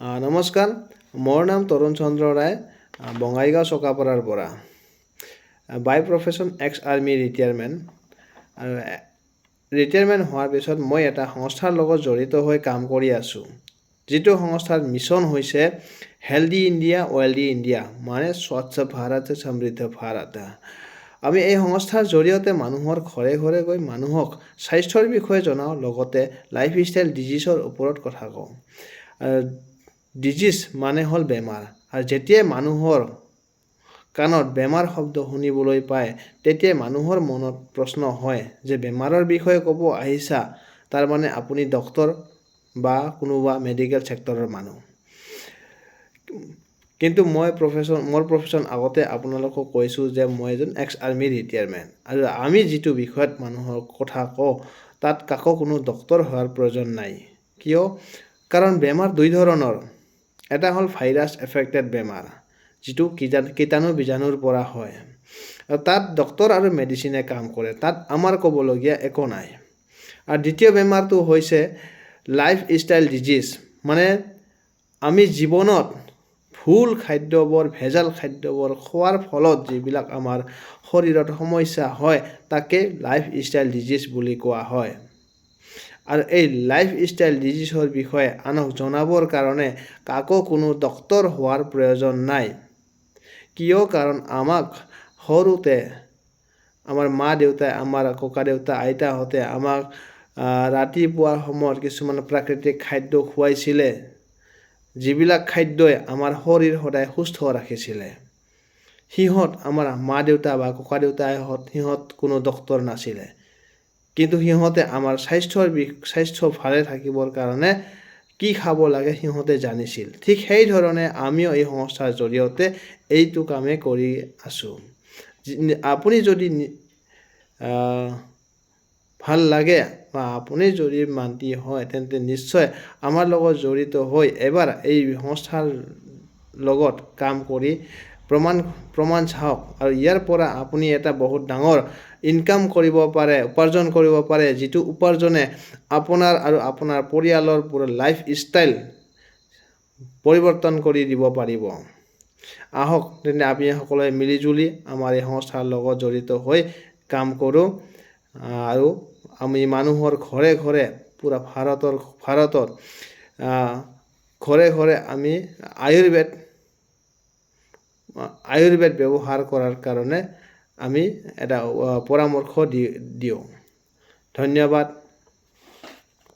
নমস্কাৰ, মোৰ নাম তৰুণ চন্দ্ৰ ৰায়, বঙাইগাঁও চকাপাৰাৰ পৰা। বাই প্ৰফেশ্যন এক্স আৰ্মি ৰিটায়াৰমেণ্ট। আৰু ৰিটায়াৰমেণ্ট হোৱাৰ পিছত মই এটা সংস্থাৰ লগত জড়িত হৈ কাম কৰি আছোঁ, যিটো সংস্থাৰ মিছন হৈছে হেল্ডি ইণ্ডিয়া ৱেল্ডি ইণ্ডিয়া, মানে স্বচ্ছ ভাৰত সমৃদ্ধ ভাৰত। আমি এই সংস্থাৰ জৰিয়তে মানুহৰ ঘৰে ঘৰে গৈ মানুহক স্বাস্থ্যৰ বিষয়ে জনাওঁ, লগতে লাইফষ্টাইল ডিজিজৰ ওপৰত কথা কওঁ। ডিজিজ মানে হ'ল বেমাৰ, আৰু যেতিয়াই মানুহৰ কাণত বেমাৰ শব্দ শুনিবলৈ পায়, তেতিয়াই মানুহৰ মনত প্ৰশ্ন হয় যে বেমাৰৰ বিষয়ে ক'ব আহিছা, তাৰমানে আপুনি ডক্তৰ বা কোনোবা মেডিকেল ছেক্টৰৰ মানুহ। কিন্তু মোৰ প্ৰফেশ্যন আগতে আপোনালোকক কৈছোঁ যে মই এজন এক্স আৰ্মি ৰিটায়াৰমেণ্ট, আৰু আমি যিটো বিষয়ত মানুহৰ কথা কওঁ তাত কাকো কোনো ডক্তৰ হোৱাৰ প্ৰয়োজন নাই। কিয়? কাৰণ বেমাৰ দুই ধৰণৰ। এটা হ'ল ভাইৰাছ এফেক্টেড বেমাৰ, যিটো কীটাণু বীজাণুৰ পৰা হয়, আৰু তাত ডক্তৰ আৰু মেডিচিনে কাম কৰে, তাত আমাৰ ক'বলগীয়া একো নাই। আৰু দ্বিতীয় বেমাৰটো হৈছে লাইফষ্টাইল ডিজিজ, মানে আমি জীৱনত ভুল খাদ্যবোৰ, ভেজাল খাদ্যবোৰ খোৱাৰ ফলত যিবিলাক আমাৰ শৰীৰত সমস্যা হয়, তাকে লাইফষ্টাইল ডিজিজ বুলি কোৱা হয়। আৰু এই লাইফষ্টাইল ডিজিজৰ বিষয়ে আনক জনাবৰ কাৰণে কাকো কোনো ডক্তৰ হোৱাৰ প্ৰয়োজন নাই। কিয়? কাৰণ আমাক সৰুতে আমাৰ মা দেউতাই, আমাৰ ককা দেউতা, আইতাহঁতে আমাক ৰাতিপুৱাৰ সময়ত কিছুমান প্ৰাকৃতিক খাদ্য খুৱাইছিলে, যিবিলাক খাদ্যই আমাৰ শৰীৰ সদায় সুস্থ ৰাখিছিলে। আমাৰ মা দেউতা বা ককা দেউতাহঁত কোনো ডক্তৰ নাছিলে, কিন্তু সিহঁতে আমাৰ স্বাস্থ্য ভালে থাকিবৰ কাৰণে কি খাব লাগে সিহঁতে জানিছিল। ঠিক সেইধৰণে আমিও এই সংস্থাৰ জৰিয়তে এইটো কামেই কৰি আছোঁ। আপুনি যদি ভাল লাগে বা আপুনি যদি মান্তি হয়, তেন্তে নিশ্চয় আমাৰ লগত জড়িত হৈ এবাৰ এই সংস্থাৰ লগত কাম কৰি প্ৰমাণ চাওক, আৰু ইয়াৰ পৰা আপুনি এটা বহুত ডাঙৰ ইনকাম কৰিব পাৰে, উপাৰ্জন কৰিব পাৰে, যিটো উপাৰ্জনে আপোনাৰ আৰু আপোনাৰ পৰিয়ালৰ পুৰা লাইফষ্টাইল পৰিৱৰ্তন কৰি দিব পাৰিব। আহক তেন্তে আমি সকলোৱে মিলিজুলি আমাৰ এই সংস্থাৰ লগত জড়িত হৈ কাম কৰোঁ, আৰু আমি মানুহৰ ঘৰে ঘৰে, পুৰা ভাৰতত ঘৰে ঘৰে আমি আয়ুৰ্বেদ ব্যৱহাৰ কৰাৰ কাৰণে আমি এটা পৰামৰ্শ দিওঁ। ধন্যবাদ।